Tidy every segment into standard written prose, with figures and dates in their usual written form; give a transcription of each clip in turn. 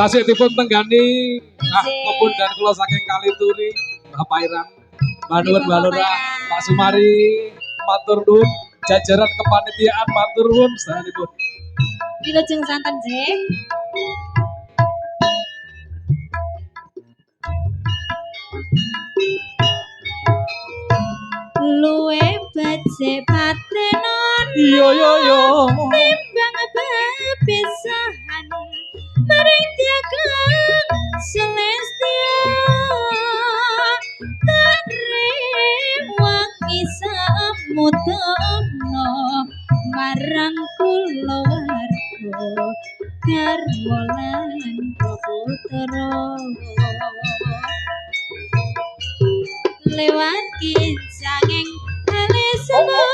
Tasih dipun tenggani maupun dan kula saking Kalituri Mbah Pairan Mbah Nuwun Mbah Lurah Pak Sumari matur nuwun jajaran kepanitiaan matur nuwun sanesipun Wilujeng santen nggih. Luwe becik patenon yo timbang bepisahan maring tiagang selestia tarewangi samutono marang kulawarga garwa lan putra lewat kincanging alismu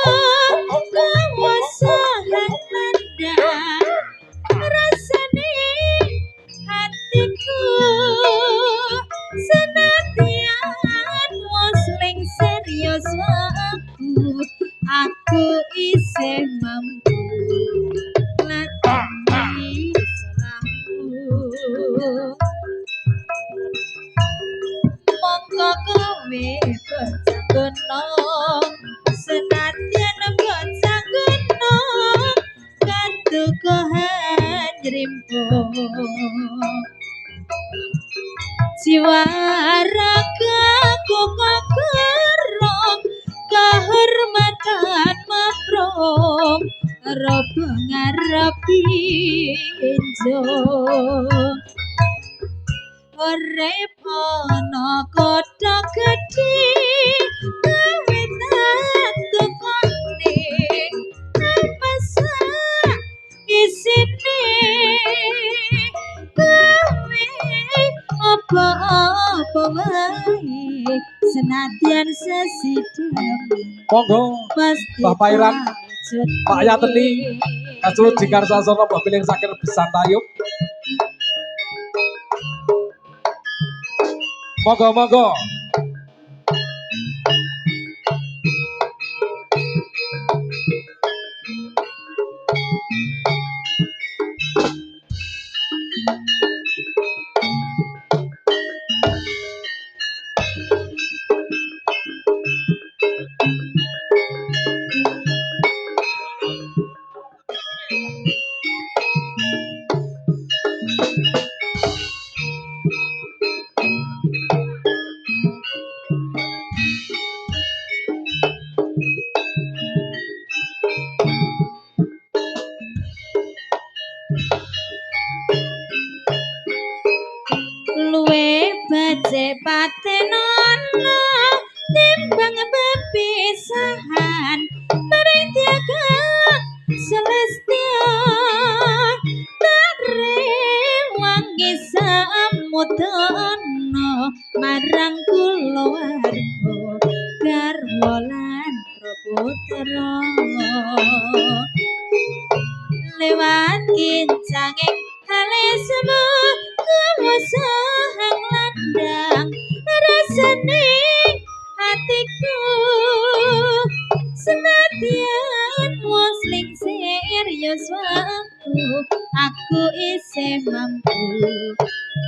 kuwasa landang rasane hatiku senadyan musling serius aku isih mampu latih salahku monggo kowe becangguna senadyan becangguna katukuhan jrimpo jiwa raga kukagerong kehormatan makrom rob ngarepi injong urip ana kota gedhe gawe takone masa isine gawe apa-apa wae senadyan sesidhem monggo Mbah Pairan Pak Yateni kasuwun jingkar sasana Mbah Piling Sakir Besantayub monggo luwe becik patenon timbang bepisahan maring tiagang selestia tarewangi samutono marang kulawarga garwa lan putra lewat kincanging alismu kuwasa landang rasane hatiku senadyan musling serius aku isih mampu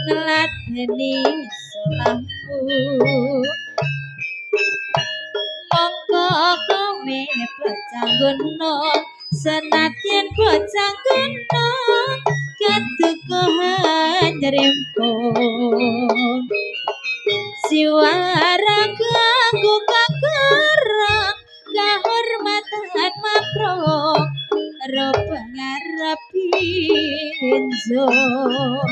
ngeladeni salahku monggo kowe becangguna senadyan becangguna katukuhan jrimpung jiwa raga kukagerang kehormatan makrom rob ngarepi injong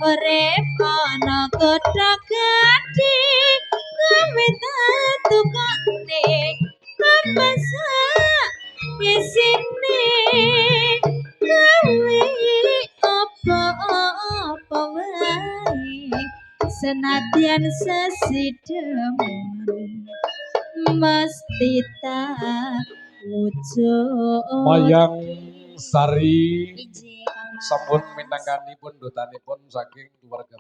urip ana kota gedhe gawe tatukane masa isine gawe apa-apa wae senadyan sesidhem mesti tak wujud Mayang Sari sampun minangkanipun dutanipun saking keluarga